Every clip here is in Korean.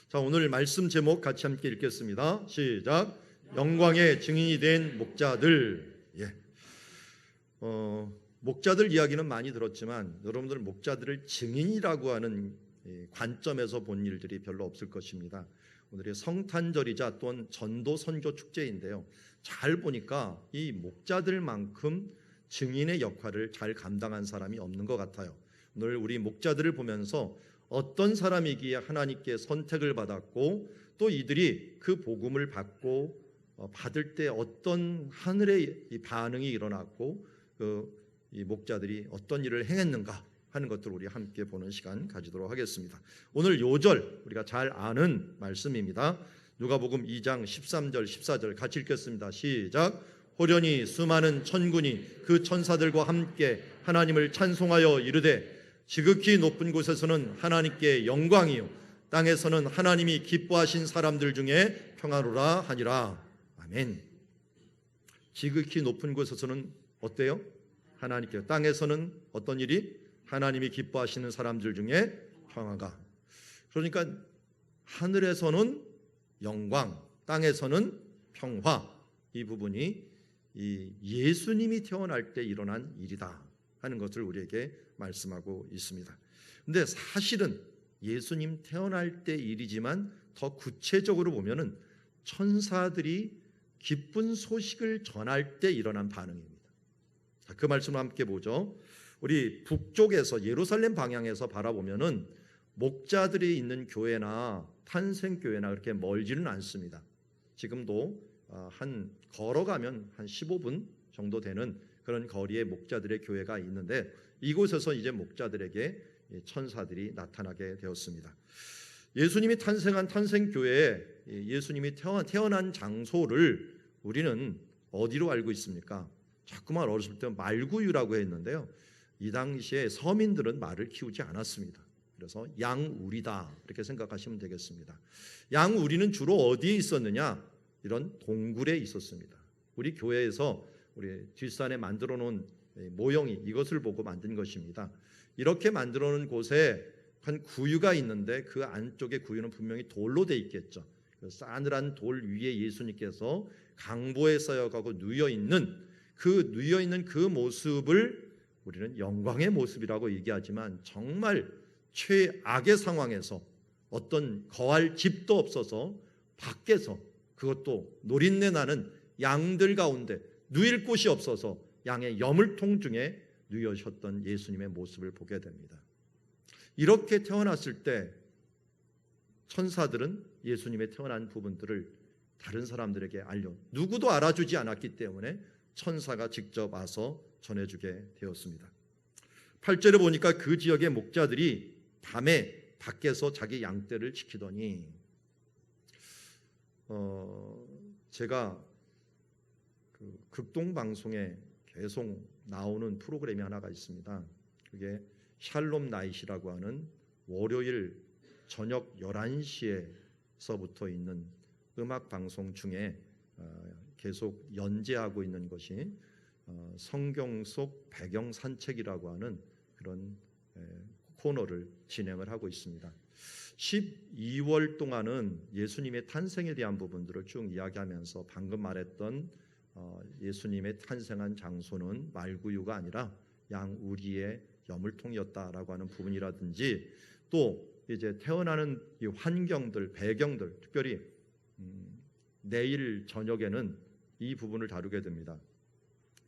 자, 오늘 말씀 제목 같이 함께 읽겠습니다. 시작. 영광의 증인이 된 목자들. 목자들 이야기는 많이 들었지만 여러분들 목자들을 증인이라고 하는 관점에서 본 일들이 별로 없을 것입니다. 오늘의 성탄절이자 또한 전도 선교 축제인데요. 잘 보니까 이 목자들만큼 증인의 역할을 잘 감당한 사람이 없는 것 같아요. 오늘 우리 목자들을 보면서 어떤 사람이기에 하나님께 선택을 받았고 또 이들이 그 복음을 받고 받을 때 어떤 하늘의 이 반응이 일어났고 이 목자들이 어떤 일을 행했는가 하는 것들을 우리 함께 보는 시간 가지도록 하겠습니다. 오늘 요절 우리가 잘 아는 말씀입니다. 누가복음 2장 13절 14절 같이 읽겠습니다. 시작. 호련히 수많은 천군이 그 천사들과 함께 하나님을 찬송하여 이르되 지극히 높은 곳에서는 하나님께 영광이요 땅에서는 하나님이 기뻐하신 사람들 중에 평화로라 하니라. 아멘. 지극히 높은 곳에서는 어때요? 하나님께. 땅에서는 어떤 일이? 하나님이 기뻐하시는 사람들 중에 평화가. 그러니까 하늘에서는 영광, 땅에서는 평화. 이 부분이 이 예수님이 태어날 때 일어난 일이다 하는 것을 우리에게 말씀하고 있습니다. 근데 사실은 예수님 태어날 때 일이지만 더 구체적으로 보면은 천사들이 기쁜 소식을 전할 때 일어난 반응입니다. 자, 그 말씀을 함께 보죠. 우리 북쪽에서 예루살렘 방향에서 바라보면은 목자들이 있는 교회나 탄생교회나 그렇게 멀지는 않습니다. 지금도 한 걸어가면 한 15분 정도 되는 그런 거리에 목자들의 교회가 있는데 이곳에서 이제 목자들에게 천사들이 나타나게 되었습니다. 예수님이 탄생한 탄생교회에 예수님이 태어난 장소를 우리는 어디로 알고 있습니까? 자꾸만 어렸을 때 말구유라고 했는데요. 이 당시에 서민들은 말을 키우지 않았습니다. 그래서 양우리다 이렇게 생각하시면 되겠습니다. 양우리는 주로 어디에 있었느냐? 이런 동굴에 있었습니다. 우리 교회에서 우리 뒷산에 만들어 놓은 모형이 이것을 보고 만든 것입니다. 이렇게 만들어 놓은 곳에 한 구유가 있는데 그 안쪽에 구유는 분명히 돌로 돼 있겠죠. 싸늘한 돌 위에 예수님께서 강보에 쌓여가고 누여 있는 그 모습을 우리는 영광의 모습이라고 얘기하지만 정말 최악의 상황에서 어떤 거할 집도 없어서 밖에서 그것도 노린내 나는 양들 가운데 누일 곳이 없어서 양의 여물통 중에 누여셨던 예수님의 모습을 보게 됩니다. 이렇게 태어났을 때 천사들은 예수님의 태어난 부분들을 다른 사람들에게 누구도 알아주지 않았기 때문에 천사가 직접 와서 전해주게 되었습니다. 8절에 보니까 그 지역의 목자들이 밤에 밖에서 자기 양떼를 지키더니 제가 그 극동방송에 계속 나오는 프로그램이 하나가 있습니다. 그게 샬롬 나잇이라고 하는 월요일 저녁 11시에서부터 있는 음악 방송 중에 계속 연재하고 있는 것이 성경 속 배경 산책이라고 하는 그런 코너를 진행을 하고 있습니다. 12월 동안은 예수님의 탄생에 대한 부분들을 쭉 이야기하면서 방금 말했던 예수님의 탄생한 장소는 말구유가 아니라 양우리의 여물통이었다라고 하는 부분이라든지 또 이제 태어나는 이 환경들, 배경들, 특별히 내일 저녁에는 이 부분을 다루게 됩니다.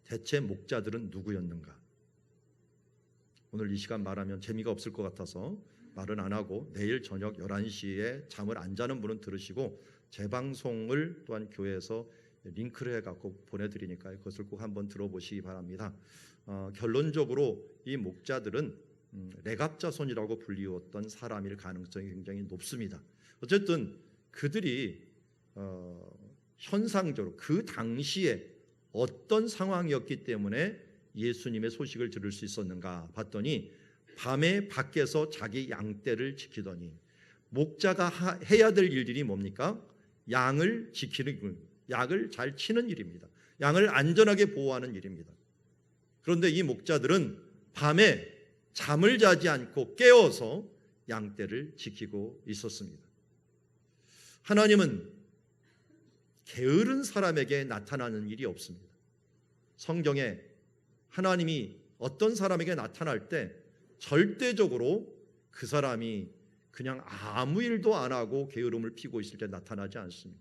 대체 목자들은 누구였는가? 오늘 이 시간 말하면 재미가 없을 것 같아서 말은 안 하고 내일 저녁 11시에 잠을 안 자는 분은 들으시고 재방송을 또한 교회에서 링크를 해갖고 보내드리니까 그것을 꼭 한번 들어보시기 바랍니다. 결론적으로 이 목자들은 레갑자손이라고 불리웠던 사람일 가능성이 굉장히 높습니다. 어쨌든 그들이 현상적으로 그 당시에 어떤 상황이었기 때문에 예수님의 소식을 들을 수 있었는가 봤더니 밤에 밖에서 자기 양떼를 지키더니 목자가 해야 될 일들이 뭡니까? 양을 지키는, 약을 잘 치는 일입니다. 양을 안전하게 보호하는 일입니다. 그런데 이 목자들은 밤에 잠을 자지 않고 깨어서 양떼를 지키고 있었습니다. 하나님은 게으른 사람에게 나타나는 일이 없습니다. 성경에 하나님이 어떤 사람에게 나타날 때 절대적으로 그 사람이 그냥 아무 일도 안 하고 게으름을 피고 있을 때 나타나지 않습니다.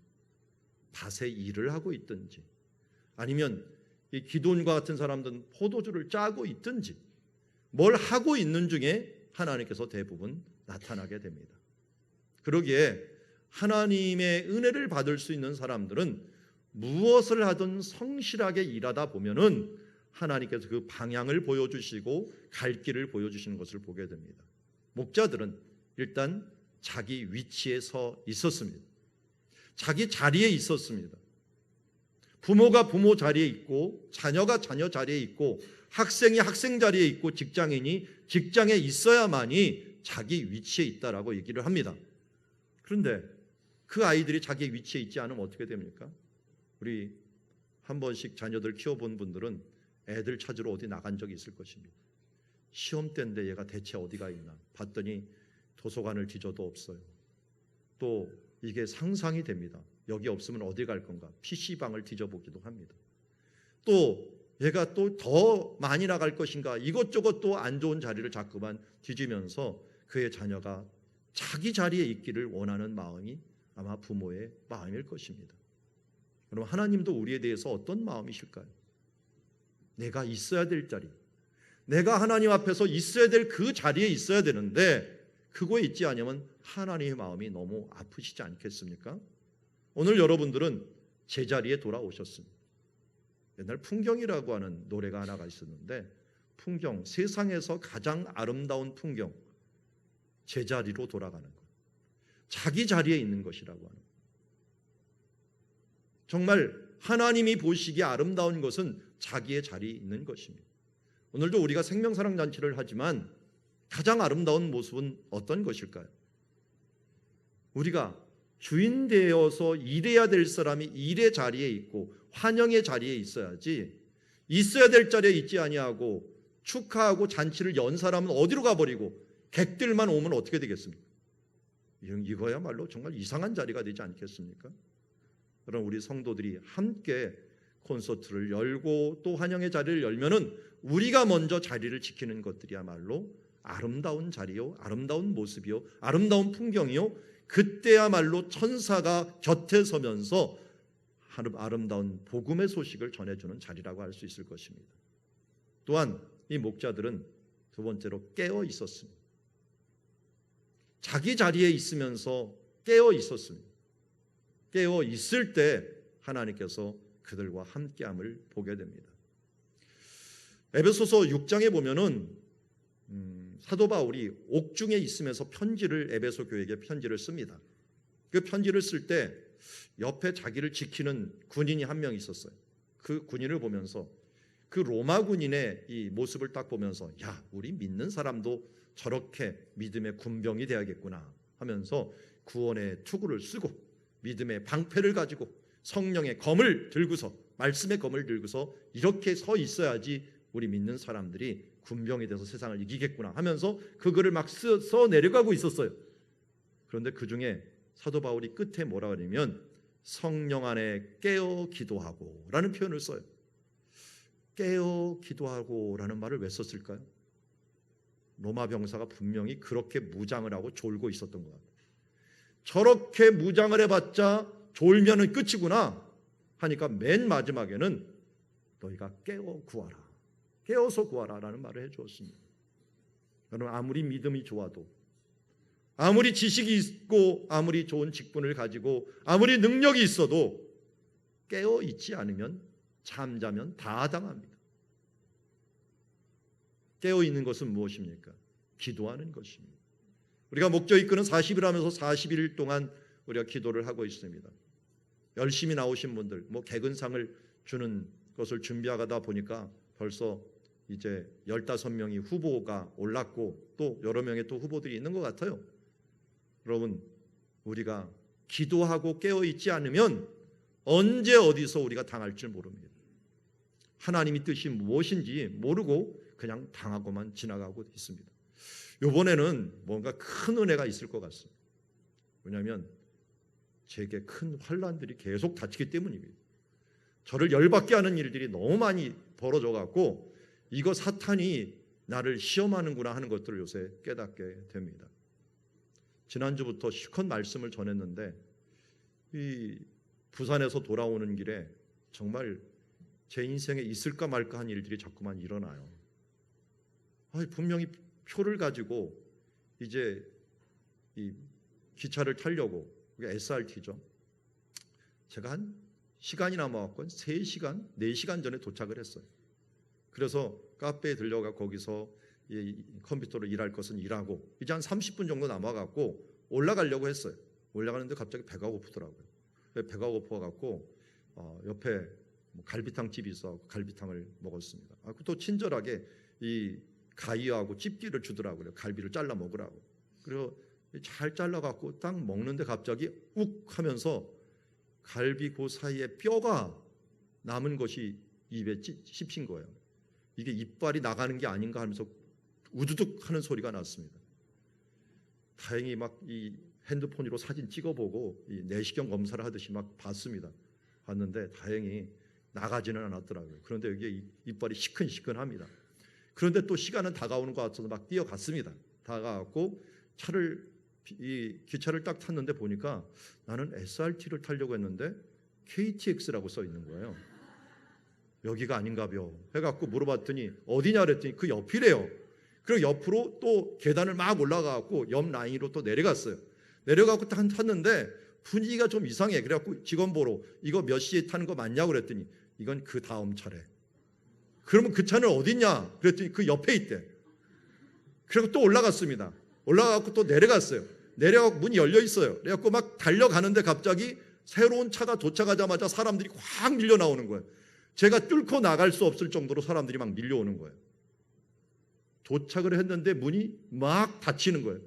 밭에 일을 하고 있든지 아니면 이 기돈과 같은 사람들은 포도주를 짜고 있든지 뭘 하고 있는 중에 하나님께서 대부분 나타나게 됩니다. 그러기에 하나님의 은혜를 받을 수 있는 사람들은 무엇을 하든 성실하게 일하다 보면은 하나님께서 그 방향을 보여주시고 갈 길을 보여주시는 것을 보게 됩니다. 목자들은 일단 자기 위치에 서 있었습니다. 자기 자리에 있었습니다. 부모가 부모 자리에 있고 자녀가 자녀 자리에 있고 학생이 학생 자리에 있고 직장인이 직장에 있어야만이 자기 위치에 있다라고 얘기를 합니다. 그런데 그 아이들이 자기 위치에 있지 않으면 어떻게 됩니까? 우리 한 번씩 자녀들 키워본 분들은 애들 찾으러 어디 나간 적이 있을 것입니다. 시험 때인데 얘가 대체 어디가 있나 봤더니 도서관을 뒤져도 없어요. 또 이게 상상이 됩니다. 여기 없으면 어디 갈 건가? PC방을 뒤져보기도 합니다. 또 얘가 또 더 많이 나갈 것인가? 이것저것 또 안 좋은 자리를 자꾸만 뒤지면서 그의 자녀가 자기 자리에 있기를 원하는 마음이 아마 부모의 마음일 것입니다. 그럼 하나님도 우리에 대해서 어떤 마음이실까요? 내가 있어야 될 자리, 내가 하나님 앞에서 있어야 될 그 자리에 있어야 되는데 그거에 있지 않으면 하나님의 마음이 너무 아프시지 않겠습니까? 오늘 여러분들은 제자리에 돌아오셨습니다. 옛날 풍경이라고 하는 노래가 하나가 있었는데 풍경, 세상에서 가장 아름다운 풍경, 제자리로 돌아가는 것, 자기 자리에 있는 것이라고 하는 것. 정말 하나님이 보시기에 아름다운 것은 자기의 자리에 있는 것입니다. 오늘도 우리가 생명사랑잔치를 하지만 가장 아름다운 모습은 어떤 것일까요? 우리가 주인 되어서 일해야 될 사람이 일의 자리에 있고 환영의 자리에 있어야지, 있어야 될 자리에 있지 아니하고 축하하고 잔치를 연 사람은 어디로 가버리고 객들만 오면 어떻게 되겠습니까? 이거야말로 정말 이상한 자리가 되지 않겠습니까? 그럼 우리 성도들이 함께 콘서트를 열고 또 환영의 자리를 열면은 우리가 먼저 자리를 지키는 것들이야말로 아름다운 자리요, 아름다운 모습이요, 아름다운 풍경이요, 그때야말로 천사가 곁에 서면서 아름다운 복음의 소식을 전해주는 자리라고 할 수 있을 것입니다. 또한 이 목자들은 두 번째로 깨어 있었습니다. 자기 자리에 있으면서 깨어 있었습니다. 깨어 있을 때 하나님께서 그들과 함께함을 보게 됩니다. 에베소서 6장에 보면은 사도 바울이 옥중에 있으면서 편지를 에베소 교회에게 편지를 씁니다. 그 편지를 쓸 때 옆에 자기를 지키는 군인이 한 명 있었어요. 그 군인을 보면서 그 로마 군인의 이 모습을 딱 보면서 야, 우리 믿는 사람도 저렇게 믿음의 군병이 되어야겠구나 하면서 구원의 투구를 쓰고 믿음의 방패를 가지고 성령의 검을 들고서 말씀의 검을 들고서 이렇게 서 있어야지 우리 믿는 사람들이 군병이 돼서 세상을 이기겠구나 하면서 그 글을 막 써 내려가고 있었어요. 그런데 그 중에 사도 바울이 끝에 뭐라 그러냐면 성령 안에 깨어 기도하고 라는 표현을 써요. 깨어 기도하고 라는 말을 왜 썼을까요? 로마 병사가 분명히 그렇게 무장을 하고 졸고 있었던 것 같아요. 저렇게 무장을 해봤자 졸면은 끝이구나 하니까 맨 마지막에는 너희가 깨어 구하라, 깨어서 구하라 라는 말을 해주었습니다. 여러분, 아무리 믿음이 좋아도, 아무리 지식이 있고, 아무리 좋은 직분을 가지고, 아무리 능력이 있어도 깨어 있지 않으면, 잠자면 다 당합니다. 깨어 있는 것은 무엇입니까? 기도하는 것입니다. 우리가 목적 이끄는 40일 하면서 40일 동안 우리가 기도를 하고 있습니다. 열심히 나오신 분들, 개근상을 주는 것을 준비하다 보니까 벌써 이제 15명이 후보가 올랐고 또 여러 명의 또 후보들이 있는 것 같아요. 여러분, 우리가 기도하고 깨어있지 않으면 언제 어디서 우리가 당할 줄 모릅니다. 하나님의 뜻이 무엇인지 모르고 그냥 당하고만 지나가고 있습니다. 이번에는 뭔가 큰 은혜가 있을 것 같습니다. 왜냐하면 제게 큰 환난들이 계속 닥치기 때문입니다. 저를 열받게 하는 일들이 너무 많이 벌어져 갖고 이거 사탄이 나를 시험하는구나 하는 것들을 요새 깨닫게 됩니다. 지난주부터 실컷 말씀을 전했는데 이 부산에서 돌아오는 길에 정말 제 인생에 있을까 말까 한 일들이 자꾸만 일어나요. 분명히 표를 가지고 이제 이 기차를 타려고, 그게 SRT죠. 제가 한 시간이 남아갖고 3시간, 4시간 전에 도착을 했어요. 그래서 카페에 들려가 거기서 이 컴퓨터로 일할 것은 일하고 이제 한 30분 정도 남아갖고 올라가려고 했어요. 올라가는데 갑자기 배가 고프더라고요. 배가 고파갖고 옆에 갈비탕 집이 있어 갈비탕을 먹었습니다. 또 친절하게 이 가위하고 집기를 주더라고요. 갈비를 잘라 먹으라고. 그리고 잘 잘라갖고 딱 먹는데 갑자기 욱 하면서 갈비 그 사이에 뼈가 남은 것이 입에 씹힌 거예요. 이게 이빨이 나가는 게 아닌가 하면서 우두둑 하는 소리가 났습니다. 다행히 막 이 핸드폰으로 사진 찍어보고 이 내시경 검사를 하듯이 막 봤습니다. 봤는데 다행히 나가지는 않았더라고요. 그런데 여기에 이빨이 시큰시큰합니다. 그런데 또 시간은 다가오는 것 같아서 막 뛰어갔습니다. 다가갔고 이 기차를 딱 탔는데 보니까 나는 SRT를 타려고 했는데 KTX라고 써 있는 거예요. 여기가 아닌가벼 해갖고 물어봤더니 어디냐 그랬더니 그 옆이래요. 그리고 옆으로 또 계단을 막 올라가갖고 옆 라인으로 또 내려갔어요. 내려가고 딱 탔는데 분위기가 좀 이상해. 그래갖고 직원 보러 이거 몇 시에 타는 거 맞냐고 그랬더니 이건 그 다음 차례. 그러면 그 차는 어딨냐 그랬더니 그 옆에 있대. 그리고 또 올라갔습니다. 올라가고 또 내려갔어요. 내려가고 문이 열려 있어요. 그래갖고 막 달려가는데 갑자기 새로운 차가 도착하자마자 사람들이 확 밀려 나오는 거예요. 제가 뚫고 나갈 수 없을 정도로 사람들이 막 밀려오는 거예요. 도착을 했는데 문이 막 닫히는 거예요.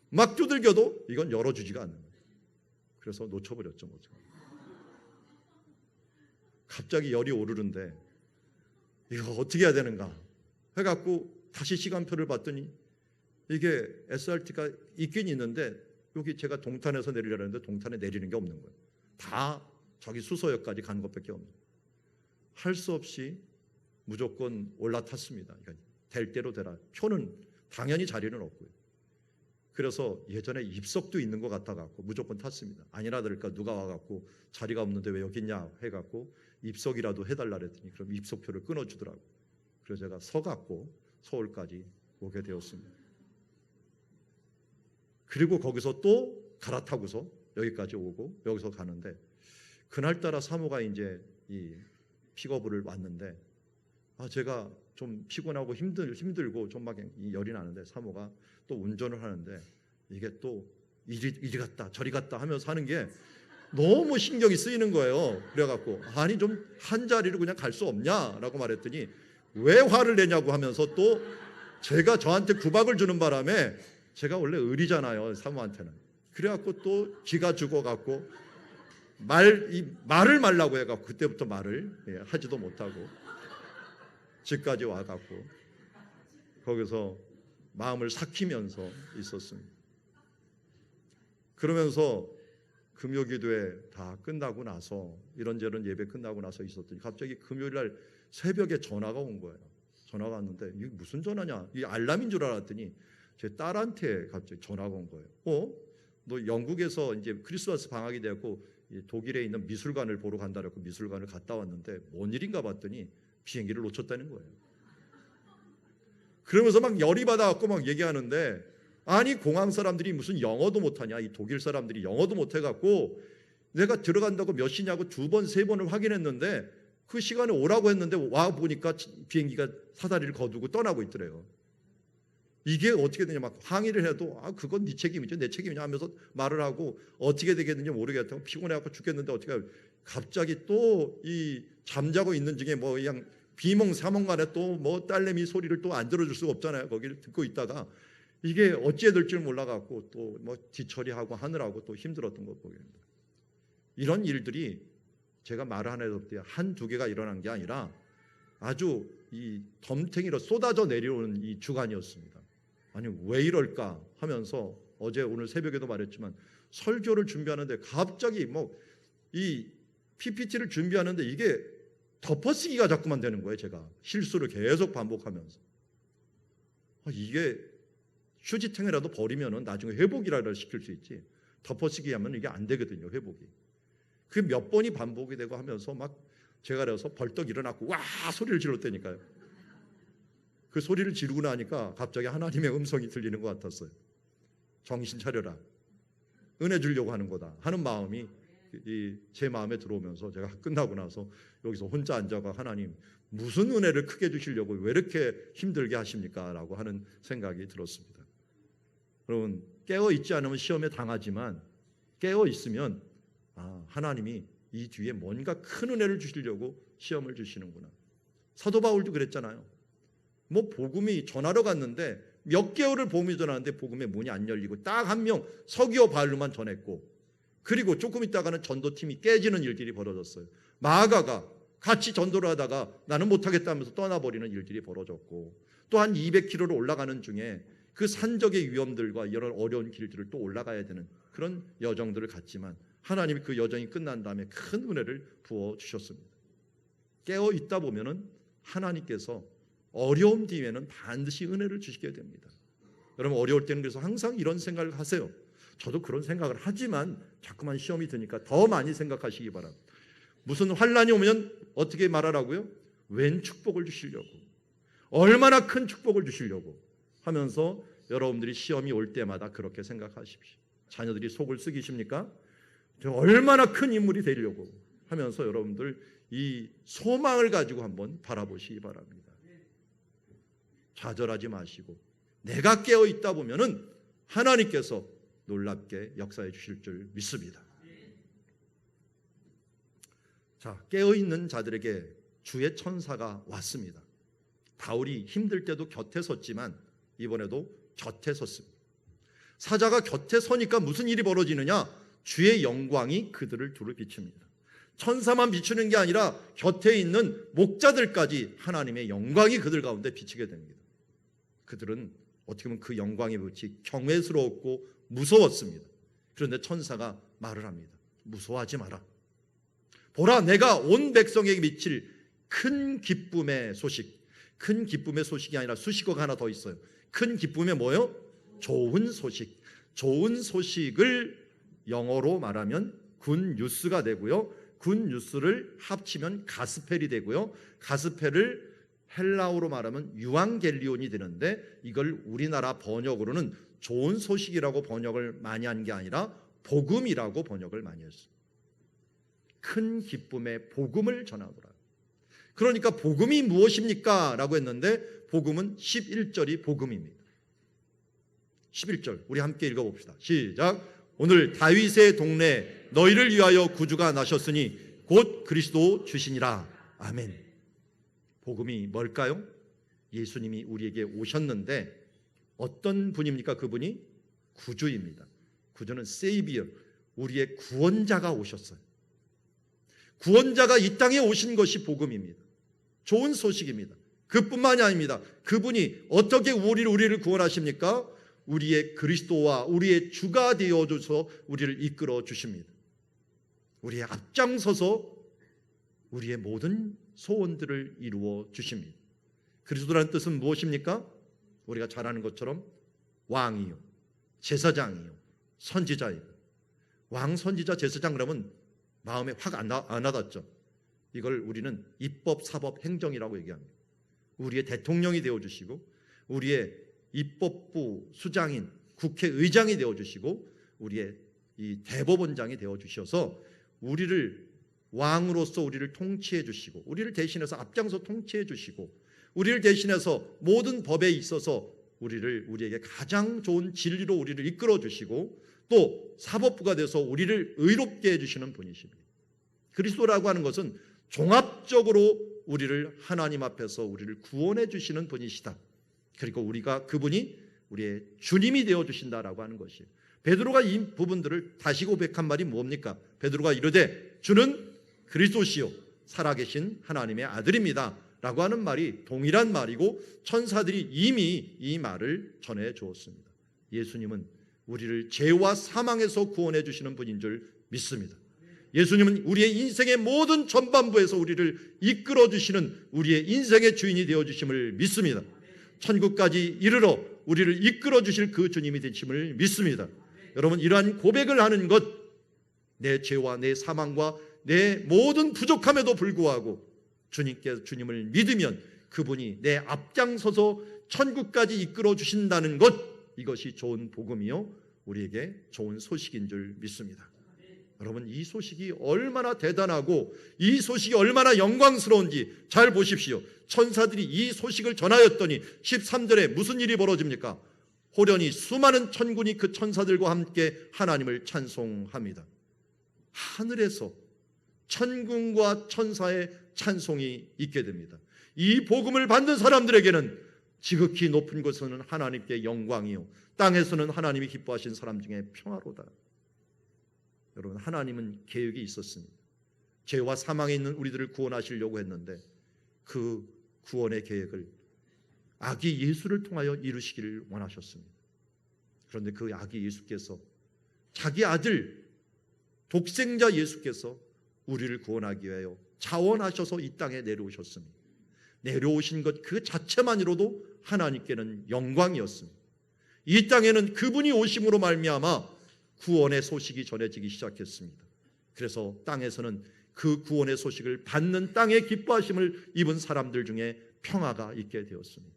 막 두들겨도 이건 열어주지가 않는 거예요. 그래서 놓쳐버렸죠. 갑자기 열이 오르는데 이거 어떻게 해야 되는가 해갖고 다시 시간표를 봤더니 이게 SRT가 있긴 있는데 여기 제가 동탄에서 내리려고 했는데 동탄에 내리는 게 없는 거예요. 다 저기 수서역까지 가는 것밖에 없는 거예요. 할 수 없이 무조건 올라탔습니다. 그러니까 될 대로 되라. 표는 당연히 자리는 없고요. 그래서 예전에 입석도 있는 것 같아갖고 무조건 탔습니다. 아니라 들을까 누가 와갖고 자리가 없는데 왜 여기 있냐 해갖고 입석이라도 해달라 그랬더니 그럼 입석표를 끊어주더라고요. 그래서 제가 서갖고 서울까지 오게 되었습니다. 그리고 거기서 또 갈아타고서 여기까지 오고 여기서 가는데 그날따라 사모가 이제 이 픽업을 왔는데 제가 좀 피곤하고 힘들고 좀 막 열이 나는데 사모가 또 운전을 하는데 이게 또 이리 갔다 저리 갔다 하면서 하는 게 너무 신경이 쓰이는 거예요. 그래갖고 아니 좀 한 자리로 그냥 갈 수 없냐라고 말했더니 왜 화를 내냐고 하면서 또 제가 저한테 구박을 주는 바람에 제가 원래 의리잖아요 사모한테는. 그래갖고 또 기가 죽어갖고 말을 말라고 해갖고 그때부터 말을 하지도 못하고 집까지 와갖고 거기서 마음을 삭히면서 있었습니다. 그러면서 금요기도회 다 끝나고 나서 이런저런 예배 끝나고 나서 있었더니 갑자기 금요일날 새벽에 전화가 온 거예요. 전화가 왔는데 이게 무슨 전화냐? 이게 알람인 줄 알았더니 제 딸한테 갑자기 전화가 온 거예요. 너 영국에서 이제 크리스마스 방학이 되었고 독일에 있는 미술관을 보러 간다고 미술관을 갔다 왔는데 뭔 일인가 봤더니 비행기를 놓쳤다는 거예요. 그러면서 막 열이 받아갖고 막 얘기하는데 아니 공항 사람들이 무슨 영어도 못하냐 이 독일 사람들이 영어도 못해갖고 내가 들어간다고 몇 시냐고 2번 3번을 확인했는데 그 시간에 오라고 했는데 와 보니까 비행기가 사다리를 거두고 떠나고 있더래요. 이게 어떻게 되냐 막 항의를 해도 그건 네 책임이죠 내 책임이냐 하면서 말을 하고 어떻게 되겠는지 모르겠다고 피곤해갖고 죽겠는데 어떻게 갑자기 또 이 잠자고 있는 중에 뭐 그냥 비몽사몽간에 또 뭐 딸내미 소리를 또 안 들어줄 수가 없잖아요. 거기를 듣고 있다가 이게 어찌해야 될 줄 몰라갖고 또 뭐 뒤처리하고 하느라고 또 힘들었던 거 보겠습니다. 이런 일들이 제가 말 안 해도 한두 개가 일어난 게 아니라 아주 이 덤탱이로 쏟아져 내려오는 이 주간이었습니다. 아니 왜 이럴까 하면서 어제 오늘 새벽에도 말했지만 설교를 준비하는데 갑자기 이 PPT를 준비하는데 이게 덮어쓰기가 자꾸만 되는 거예요. 제가 실수를 계속 반복하면서 이게 휴지탱이라도 버리면은 나중에 회복이라도 시킬 수 있지, 덮어쓰기 하면 이게 안 되거든요. 회복이. 그 몇 번이 반복이 되고 하면서 막 제가 그래서 벌떡 일어났고 와 소리를 질렀다니까요. 그 소리를 지르고 나니까 갑자기 하나님의 음성이 들리는 것 같았어요. 정신 차려라, 은혜 주려고 하는 거다 하는 마음이 제 마음에 들어오면서 제가 끝나고 나서 여기서 혼자 앉아가 하나님 무슨 은혜를 크게 주시려고 왜 이렇게 힘들게 하십니까? 라고 하는 생각이 들었습니다. 여러분, 깨어있지 않으면 시험에 당하지만 깨어있으면 하나님이 이 뒤에 뭔가 큰 은혜를 주시려고 시험을 주시는구나. 사도 바울도 그랬잖아요. 복음이 전하러 갔는데 몇 개월을 복음이 전하는데 복음의 문이 안 열리고 딱 한 명 서기오 바울로만 전했고, 그리고 조금 있다가는 전도팀이 깨지는 일들이 벌어졌어요. 마가가 같이 전도를 하다가 나는 못하겠다면서 떠나버리는 일들이 벌어졌고, 또 한 200km로 올라가는 중에 그 산적의 위험들과 이런 어려운 길들을 또 올라가야 되는 그런 여정들을 갔지만 하나님이 그 여정이 끝난 다음에 큰 은혜를 부어주셨습니다. 깨어 있다 보면은 하나님께서 어려움 뒤에는 반드시 은혜를 주시게 됩니다. 여러분, 어려울 때는 그래서 항상 이런 생각을 하세요. 저도 그런 생각을 하지만 자꾸만 시험이 드니까 더 많이 생각하시기 바랍니다. 무슨 환난이 오면 어떻게 말하라고요? 웬 축복을 주시려고, 얼마나 큰 축복을 주시려고 하면서 여러분들이 시험이 올 때마다 그렇게 생각하십시오. 자녀들이 속을 썩이십니까? 얼마나 큰 인물이 되려고 하면서 여러분들 이 소망을 가지고 한번 바라보시기 바랍니다. 좌절하지 마시고 내가 깨어 있다 보면은 하나님께서 놀랍게 역사해 주실 줄 믿습니다. 자, 깨어 있는 자들에게 주의 천사가 왔습니다. 바울이 힘들 때도 곁에 섰지만 이번에도 곁에 섰습니다. 사자가 곁에 서니까 무슨 일이 벌어지느냐? 주의 영광이 그들을 두루 비춥니다. 천사만 비추는 게 아니라 곁에 있는 목자들까지 하나님의 영광이 그들 가운데 비치게 됩니다. 그들은 어떻게 보면 그 영광의 빛이 경외스러웠고 무서웠습니다. 그런데 천사가 말을 합니다. 무서워하지 마라. 보라, 내가 온 백성에게 미칠 큰 기쁨의 소식. 큰 기쁨의 소식이 아니라 수식어가 하나 더 있어요. 큰 기쁨의 뭐예요? 좋은 소식. 좋은 소식을 영어로 말하면 굿 뉴스가 되고요. 굿 뉴스를 합치면 가스펠이 되고요. 가스펠을 헬라어로 말하면 유앙겔리온이 되는데, 이걸 우리나라 번역으로는 좋은 소식이라고 번역을 많이 한 게 아니라 복음이라고 번역을 많이 했어요. 큰 기쁨의 복음을 전하더라. 그러니까 복음이 무엇입니까? 라고 했는데 복음은 11절이 복음입니다. 11절 우리 함께 읽어봅시다. 시작. 오늘 다윗의 동네에 너희를 위하여 구주가 나셨으니 곧 그리스도 주시니라. 아멘. 복음이 뭘까요? 예수님이 우리에게 오셨는데 어떤 분입니까? 그분이 구주입니다. 구주는 세이비어, 우리의 구원자가 오셨어요. 구원자가 이 땅에 오신 것이 복음입니다. 좋은 소식입니다. 그뿐만이 아닙니다. 그분이 어떻게 우리를 구원하십니까? 우리의 그리스도와 우리의 주가 되어줘서 우리를 이끌어 주십니다. 우리의 앞장서서 우리의 모든 소원들을 이루어 주십니다. 그리스도라는 뜻은 무엇입니까? 우리가 잘 아는 것처럼 왕이요, 제사장이요, 선지자이요. 왕, 선지자, 제사장 그러면 마음에 확 안 와닿죠. 이걸 우리는 입법, 사법, 행정이라고 얘기합니다. 우리의 대통령이 되어주시고 우리의 입법부 수장인 국회의장이 되어주시고 우리의 이 대법원장이 되어주셔서 우리를 왕으로서 우리를 통치해 주시고 우리를 대신해서 앞장서 통치해 주시고 우리를 대신해서 모든 법에 있어서 우리에게 가장 좋은 진리로 우리를 이끌어 주시고 또 사법부가 돼서 우리를 의롭게 해주시는 분이십니다. 그리스도라고 하는 것은 종합적으로 우리를 하나님 앞에서 우리를 구원해 주시는 분이시다. 그리고 우리가 그분이 우리의 주님이 되어 주신다라고 하는 것이에요. 베드로가 이 부분들을 다시 고백한 말이 뭡니까? 베드로가 이르되 주는 그리스도시요 살아계신 하나님의 아들입니다 라고 하는 말이 동일한 말이고 천사들이 이미 이 말을 전해 주었습니다. 예수님은 우리를 죄와 사망에서 구원해 주시는 분인 줄 믿습니다. 예수님은 우리의 인생의 모든 전반부에서 우리를 이끌어 주시는 우리의 인생의 주인이 되어 주심을 믿습니다. 천국까지 이르러 우리를 이끌어 주실 그 주님이 되심을 믿습니다. 여러분, 이러한 고백을 하는 것, 내 죄와 내 사망과 내 모든 부족함에도 불구하고 주님을 믿으면 그분이 내 앞장서서 천국까지 이끌어 주신다는 것, 이것이 좋은 복음이요 우리에게 좋은 소식인 줄 믿습니다. 여러분, 이 소식이 얼마나 대단하고 이 소식이 얼마나 영광스러운지 잘 보십시오. 천사들이 이 소식을 전하였더니 13절에 무슨 일이 벌어집니까? 호련히 수많은 천군이 그 천사들과 함께 하나님을 찬송합니다. 하늘에서 천군과 천사의 찬송이 있게 됩니다. 이 복음을 받는 사람들에게는 지극히 높은 곳에서는 하나님께 영광이요 땅에서는 하나님이 기뻐하신 사람 중에 평화로다. 여러분, 하나님은 계획이 있었습니다. 죄와 사망에 있는 우리들을 구원하시려고 했는데 그 구원의 계획을 아기 예수를 통하여 이루시기를 원하셨습니다. 그런데 그 아기 예수께서, 자기 아들 독생자 예수께서 우리를 구원하기 위하여 자원하셔서 이 땅에 내려오셨습니다. 내려오신 것 그 자체만으로도 하나님께는 영광이었습니다. 이 땅에는 그분이 오심으로 말미암아 구원의 소식이 전해지기 시작했습니다. 그래서 땅에서는 그 구원의 소식을 받는 땅의 기뻐하심을 입은 사람들 중에 평화가 있게 되었습니다.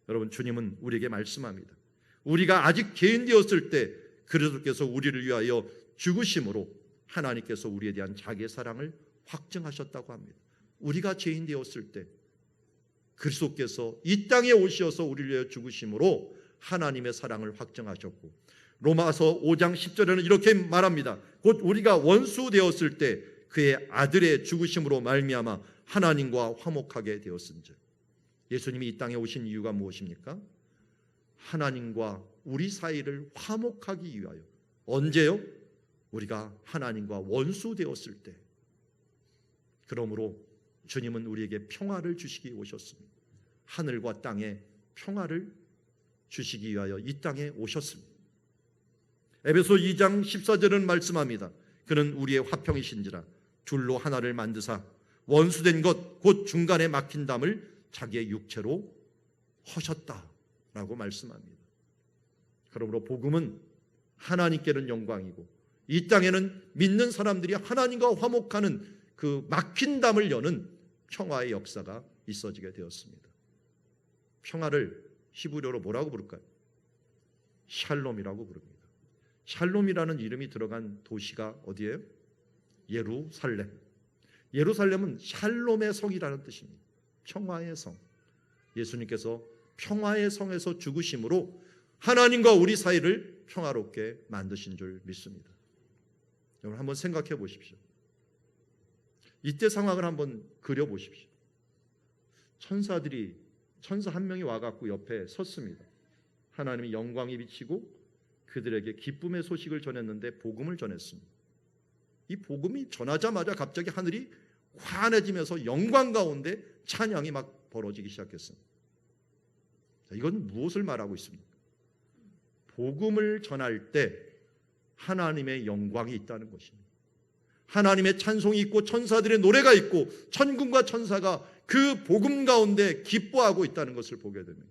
여러분, 주님은 우리에게 말씀합니다. 우리가 아직 죄인 되었을 때 그리스도께서 우리를 위하여 죽으심으로 하나님께서 우리에 대한 자기의 사랑을 확증하셨다고 합니다. 우리가 죄인 되었을 때 그리스도께서 이 땅에 오셔서 우리를 위하여 죽으심으로 하나님의 사랑을 확증하셨고, 로마서 5장 10절에는 이렇게 말합니다. 곧 우리가 원수 되었을 때 그의 아들의 죽으심으로 말미암아 하나님과 화목하게 되었은즉. 예수님이 이 땅에 오신 이유가 무엇입니까? 하나님과 우리 사이를 화목하기 위하여. 언제요? 우리가 하나님과 원수 되었을 때. 그러므로 주님은 우리에게 평화를 주시기 오셨습니다. 하늘과 땅에 평화를 주시기 위하여 이 땅에 오셨습니다. 에베소 2장 14절은 말씀합니다. 그는 우리의 화평이신지라 둘로 하나를 만드사 원수된 것 곧 중간에 막힌 담을 자기의 육체로 허셨다라고 말씀합니다. 그러므로 복음은 하나님께는 영광이고 이 땅에는 믿는 사람들이 하나님과 화목하는 그 막힌 담을 여는 평화의 역사가 있어지게 되었습니다. 평화를 히브리어로 뭐라고 부를까요? 샬롬이라고 부릅니다. 샬롬이라는 이름이 들어간 도시가 어디예요? 예루살렘. 예루살렘은 샬롬의 성이라는 뜻입니다. 평화의 성. 예수님께서 평화의 성에서 죽으심으로 하나님과 우리 사이를 평화롭게 만드신 줄 믿습니다. 여러분, 한번 생각해 보십시오. 이때 상황을 한번 그려 보십시오. 천사 한 명이 와갖고 옆에 섰습니다. 하나님이 영광이 비치고 그들에게 기쁨의 소식을 전했는데 복음을 전했습니다. 이 복음이 전하자마자 갑자기 하늘이 환해지면서 영광 가운데 찬양이 막 벌어지기 시작했습니다. 이건 무엇을 말하고 있습니까? 복음을 전할 때 하나님의 영광이 있다는 것입니다. 하나님의 찬송이 있고 천사들의 노래가 있고 천군과 천사가 그 복음 가운데 기뻐하고 있다는 것을 보게 됩니다.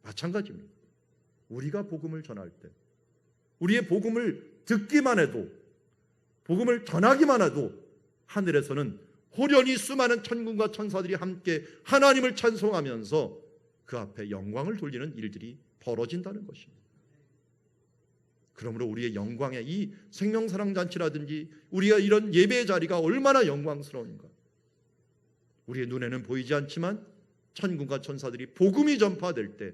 마찬가지입니다. 우리가 복음을 전할 때, 우리의 복음을 듣기만 해도, 복음을 전하기만 해도 하늘에서는 호련히 수많은 천군과 천사들이 함께 하나님을 찬송하면서 그 앞에 영광을 돌리는 일들이 벌어진다는 것입니다. 그러므로 우리의 영광의 이 생명사랑잔치라든지 우리가 이런 예배의 자리가 얼마나 영광스러운가. 우리의 눈에는 보이지 않지만 천군과 천사들이 복음이 전파될 때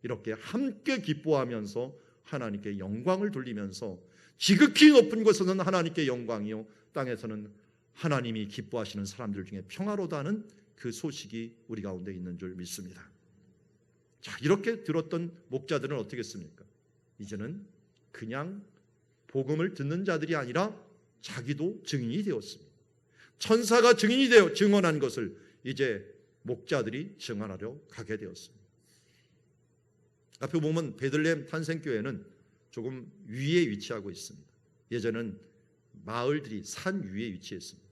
이렇게 함께 기뻐하면서 하나님께 영광을 돌리면서 지극히 높은 곳에서는 하나님께 영광이요 땅에서는 하나님이 기뻐하시는 사람들 중에 평화로다는 그 소식이 우리 가운데 있는 줄 믿습니다. 자, 이렇게 들었던 목자들은 어떻게 했습니까? 이제는 그냥 복음을 듣는 자들이 아니라 자기도 증인이 되었습니다. 천사가 증인이 되어 증언한 것을 이제 목자들이 증언하려 가게 되었습니다. 앞에 보면 베들레헴 탄생교회는 조금 위에 위치하고 있습니다. 예전엔 마을들이 산 위에 위치했습니다.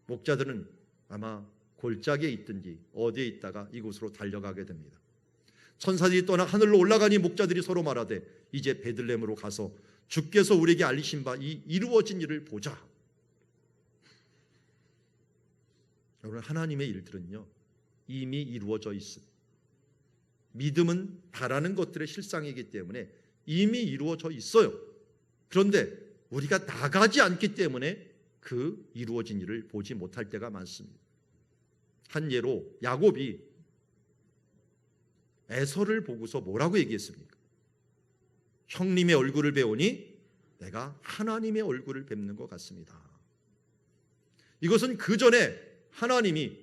목자들은 아마 골짜기에 있든지 어디에 있다가 이곳으로 달려가게 됩니다. 천사들이 떠나 하늘로 올라가니 목자들이 서로 말하되 이제 베들레헴으로 가서 주께서 우리에게 알리신 바 이 이루어진 일을 보자. 여러분, 하나님의 일들은요 이미 이루어져 있습니다. 믿음은 바라는 것들의 실상이기 때문에 이미 이루어져 있어요. 그런데 우리가 나가지 않기 때문에 그 이루어진 일을 보지 못할 때가 많습니다. 한 예로 야곱이 에서를 보고서 뭐라고 얘기했습니까? 형님의 얼굴을 배우니 내가 하나님의 얼굴을 뵙는 것 같습니다. 이것은 그 전에 하나님이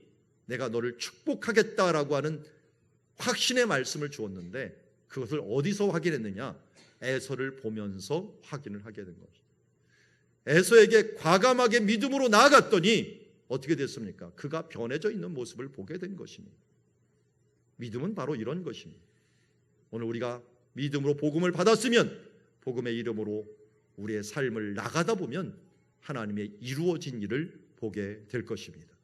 내가 너를 축복하겠다라고 하는 확신의 말씀을 주었는데 그것을 어디서 확인했느냐? 에서를 보면서 확인을 하게 된 것입니다. 에서에게 과감하게 믿음으로 나아갔더니 어떻게 됐습니까? 그가 변해져 있는 모습을 보게 된 것입니다. 믿음은 바로 이런 것입니다. 오늘 우리가 믿음으로 복음을 받았으면 복음의 이름으로 우리의 삶을 나가다 보면 하나님의 이루어진 일을 보게 될 것입니다.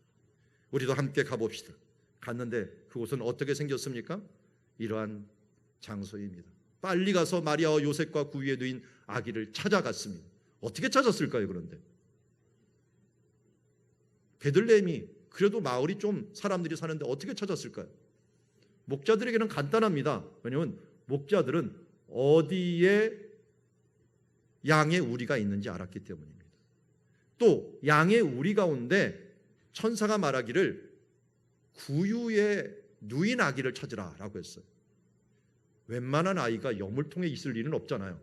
우리도 함께 가봅시다. 갔는데 그곳은 어떻게 생겼습니까? 이러한 장소입니다. 빨리 가서 마리아와 요셉과 그 위에 누인 아기를 찾아갔습니다. 어떻게 찾았을까요? 그런데 베들레헴이 그래도 마을이 좀 사람들이 사는데 어떻게 찾았을까요? 목자들에게는 간단합니다. 왜냐하면 목자들은 어디에 양의 우리가 있는지 알았기 때문입니다. 또 양의 우리 가운데 천사가 말하기를 구유에 누인 아기를 찾으라 라고 했어요. 웬만한 아이가 여물통에 있을 일은 없잖아요.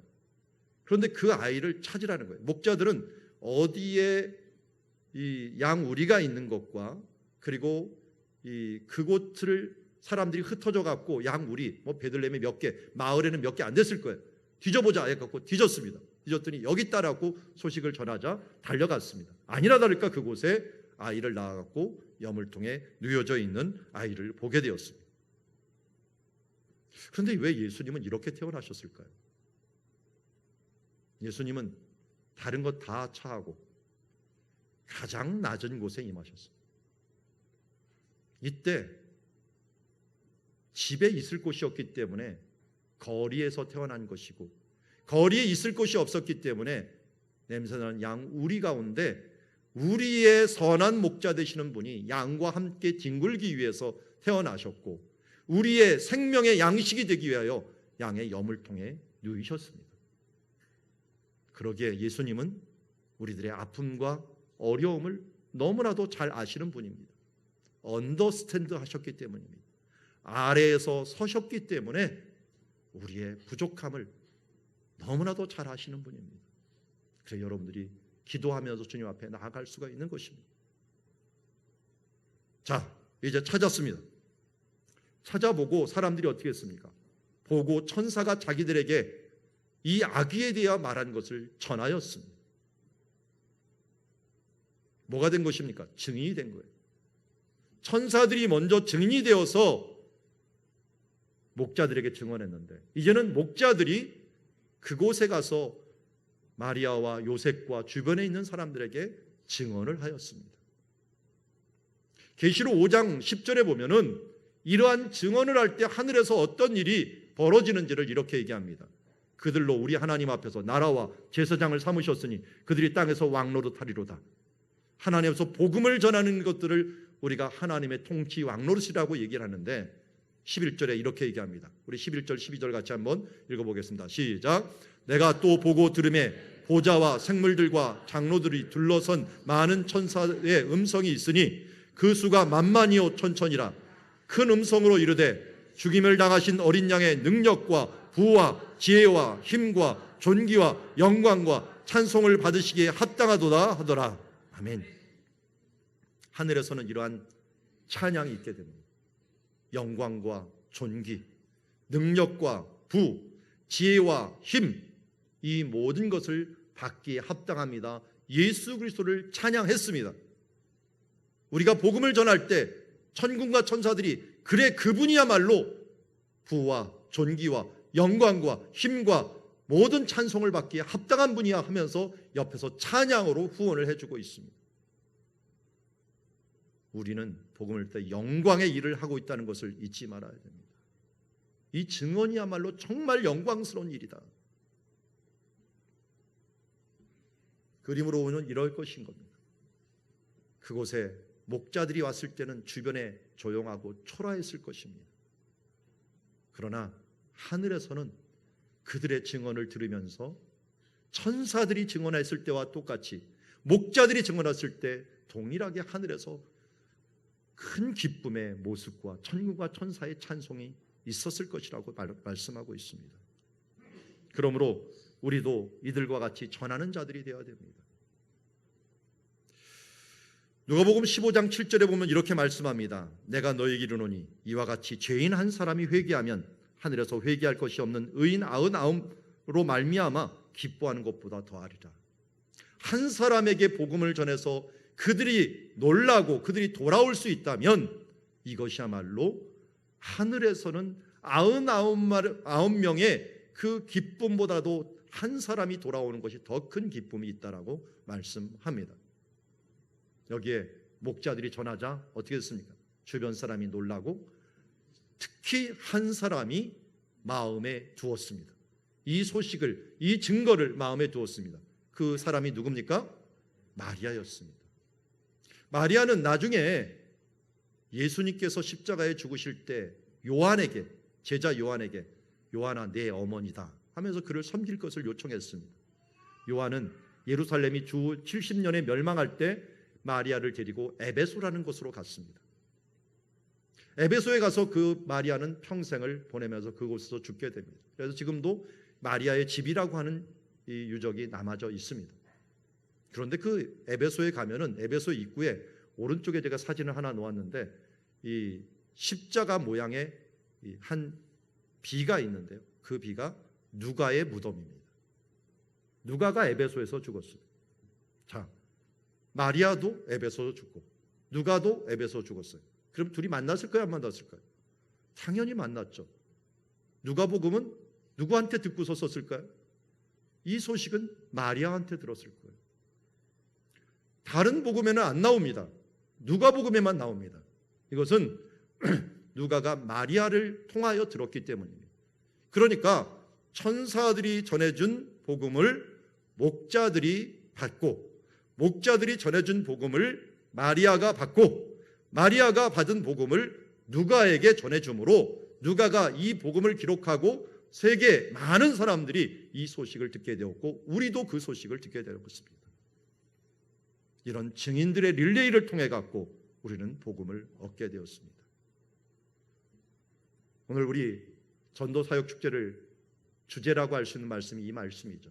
그런데 그 아이를 찾으라는 거예요. 목자들은 어디에 이 양우리가 있는 것과 그리고 이 그곳을 사람들이 흩어져 갖고 양우리 뭐 베들레헴에 몇 개, 마을에는 몇 개 안 됐을 거예요. 뒤져보자 해갖고 뒤졌습니다. 뒤졌더니 여기 있다라고 소식을 전하자 달려갔습니다. 아니나 다를까 그곳에 아이를 낳아갖고 여물통에 누워져 있는 아이를 보게 되었습니다. 그런데 왜 예수님은 이렇게 태어나셨을까요? 예수님은 다른 것 다 차하고 가장 낮은 곳에 임하셨습니다. 이때 집에 있을 곳이 없기 때문에 거리에서 태어난 것이고 거리에 있을 곳이 없었기 때문에 냄새나는 양 우리 가운데 우리의 선한 목자 되시는 분이 양과 함께 뒹굴기 위해서 태어나셨고 우리의 생명의 양식이 되기 위하여 양의 여물통에 누이셨습니다. 그러기에 예수님은 우리들의 아픔과 어려움을 너무나도 잘 아시는 분입니다. 언더스탠드 하셨기 때문입니다. 아래에서 서셨기 때문에 우리의 부족함을 너무나도 잘 아시는 분입니다. 그래서 여러분들이 기도하면서 주님 앞에 나아갈 수가 있는 것입니다. 자, 이제 찾았습니다. 찾아보고 사람들이 어떻게 했습니까? 보고 천사가 자기들에게 이 아기에 대해 말한 것을 전하였습니다. 뭐가 된 것입니까? 증인이 된 거예요. 천사들이 먼저 증인이 되어서 목자들에게 증언했는데 이제는 목자들이 그곳에 가서 마리아와 요셉과 주변에 있는 사람들에게 증언을 하였습니다. 계시록 5장 10절에 보면은 이러한 증언을 할 때 하늘에서 어떤 일이 벌어지는지를 이렇게 얘기합니다. 그들로 우리 하나님 앞에서 나라와 제사장을 삼으셨으니 그들이 땅에서 왕노릇하리로다. 하나님께서 복음을 전하는 것들을 우리가 하나님의 통치 왕노릇이라고 얘기를 하는데 11절에 이렇게 얘기합니다. 우리 11절 12절 같이 한번 읽어보겠습니다. 시작. 내가 또 보고 들음에 보좌와 생물들과 장로들이 둘러선 많은 천사의 음성이 있으니 그 수가 만만이요 천천이라. 큰 음성으로 이르되 죽임을 당하신 어린 양의 능력과 부와 지혜와 힘과 존귀와 영광과 찬송을 받으시기에 합당하도다 하더라. 아멘. 하늘에서는 이러한 찬양이 있게 됩니다. 영광과 존귀, 능력과 부, 지혜와 힘, 이 모든 것을 받기에 합당합니다. 예수 그리스도를 찬양했습니다. 우리가 복음을 전할 때 천군과 천사들이 그래 그분이야말로 부와 존귀와 영광과 힘과 모든 찬송을 받기에 합당한 분이야 하면서 옆에서 찬양으로 후원을 해주고 있습니다. 우리는 복음을 때 영광의 일을 하고 있다는 것을 잊지 말아야 됩니다. 이 증언이야말로 정말 영광스러운 일이다. 그림으로 보면 이럴 것인 겁니다. 그곳에 목자들이 왔을 때는 주변에 조용하고 초라했을 것입니다. 그러나 하늘에서는 그들의 증언을 들으면서 천사들이 증언했을 때와 똑같이 목자들이 증언했을 때 동일하게 하늘에서 큰 기쁨의 모습과 천군과 천사의 찬송이 있었을 것이라고 말씀하고 있습니다. 그러므로 우리도 이들과 같이 전하는 자들이 되어야 됩니다. 누가복음 15장 7절에 보면 이렇게 말씀합니다. 내가 너에게 이르노니 이와 같이 죄인 한 사람이 회개하면 하늘에서 회개할 것이 없는 의인 99로 말미암아 기뻐하는 것보다 더하리라. 한 사람에게 복음을 전해서 그들이 놀라고 그들이 돌아올 수 있다면 이것이야말로 하늘에서는 99명의 그 기쁨보다도 한 사람이 돌아오는 것이 더 큰 기쁨이 있다라고 말씀합니다. 여기에 목자들이 전하자 어떻게 됐습니까? 주변 사람이 놀라고 특히 한 사람이 마음에 두었습니다. 이 소식을, 이 증거를 마음에 두었습니다. 그 사람이 누굽니까? 마리아였습니다. 마리아는 나중에 예수님께서 십자가에 죽으실 때 요한에게, 제자 요한에게 요한아 내 어머니다 하면서 그를 섬길 것을 요청했습니다. 요한은 예루살렘이 주 70년에 멸망할 때 마리아를 데리고 에베소라는 곳으로 갔습니다. 에베소에 가서 그 마리아는 평생을 보내면서 그곳에서 죽게 됩니다. 그래서 지금도 마리아의 집이라고 하는 이 유적이 남아져 있습니다. 그런데 그 에베소에 가면은 에베소 입구에 오른쪽에 제가 사진을 하나 놓았는데 이 십자가 모양의 한 비가 있는데요. 그 비가 누가의 무덤입니다. 누가가 에베소에서 죽었어요. 자, 마리아도 에베소에서 죽고 누가도 에베소에서 죽었어요. 그럼 둘이 만났을까요? 안 만났을까요? 당연히 만났죠. 누가복음은 누구한테 듣고서 썼을까요? 이 소식은 마리아한테 들었을 거예요. 다른 복음에는 안 나옵니다. 누가복음에만 나옵니다. 이것은 누가가 마리아를 통하여 들었기 때문입니다. 그러니까 천사들이 전해준 복음을 목자들이 받고 목자들이 전해준 복음을 마리아가 받고 마리아가 받은 복음을 누가에게 전해주므로 누가가 이 복음을 기록하고 세계 많은 사람들이 이 소식을 듣게 되었고 우리도 그 소식을 듣게 되었습니다. 이런 증인들의 릴레이를 통해 갖고 우리는 복음을 얻게 되었습니다. 오늘 우리 전도사역 축제를 주제라고 할 수 있는 말씀이 이 말씀이죠.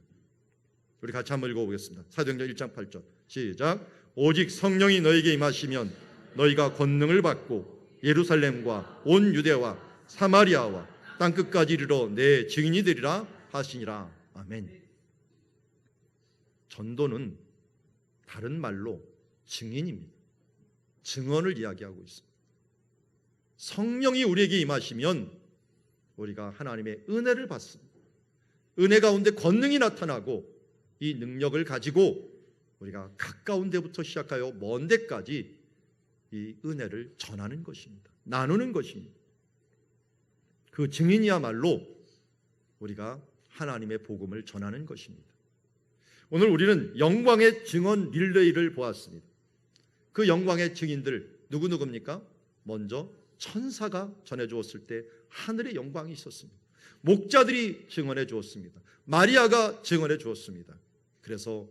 우리 같이 한번 읽어보겠습니다. 사도행전 1장 8절 시작. 오직 성령이 너에게 임하시면 너희가 권능을 받고 예루살렘과 온 유대와 사마리아와 땅끝까지 이르러 내 증인이 되리라 하시니라. 아멘. 전도는 다른 말로 증인입니다. 증언을 이야기하고 있습니다. 성령이 우리에게 임하시면 우리가 하나님의 은혜를 받습니다. 은혜 가운데 권능이 나타나고 이 능력을 가지고 우리가 가까운 데부터 시작하여 먼 데까지 이 은혜를 전하는 것입니다. 나누는 것입니다. 그 증인이야말로 우리가 하나님의 복음을 전하는 것입니다. 오늘 우리는 영광의 증언 릴레이를 보았습니다. 그 영광의 증인들 누구입니까? 먼저 천사가 전해주었을 때 하늘의 영광이 있었습니다. 목자들이 증언해 주었습니다. 마리아가 증언해 주었습니다. 그래서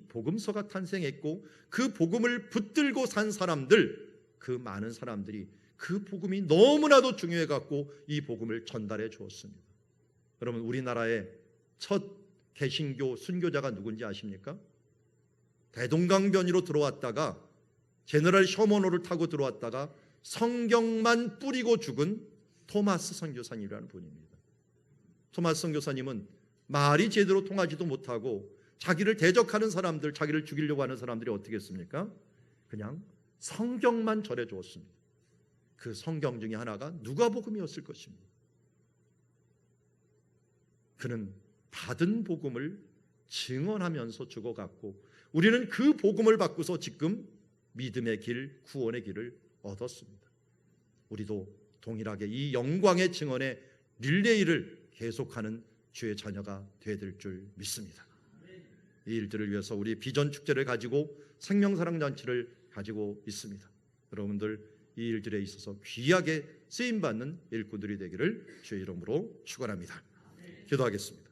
복음서가 탄생했고 그 복음을 붙들고 산 사람들, 그 많은 사람들이 그 복음이 너무나도 중요해 갖고 이 복음을 전달해 주었습니다. 여러분, 우리나라의 첫 개신교 순교자가 누군지 아십니까? 대동강변으로 들어왔다가 제너럴 셔먼호를 타고 들어왔다가 성경만 뿌리고 죽은 토마스 선교사님이라는 분입니다. 토마스 선교사님은 말이 제대로 통하지도 못하고 자기를 대적하는 사람들, 자기를 죽이려고 하는 사람들이 어떻게 했습니까? 그냥 성경만 전해 주었습니다. 그 성경 중에 하나가 누가복음이었을 것입니다. 그는 받은 복음을 증언하면서 죽어갔고 우리는 그 복음을 받고서 지금 믿음의 길, 구원의 길을 얻었습니다. 우리도 동일하게 이 영광의 증언의 릴레이를 계속하는 주의 자녀가 되어야 될 줄 믿습니다. 이 일들을 위해서 우리 비전 축제를 가지고 생명사랑잔치를 가지고 있습니다. 여러분들 이 일들에 있어서 귀하게 쓰임받는 일꾼들이 되기를 주의 이름으로 축원합니다. 기도하겠습니다.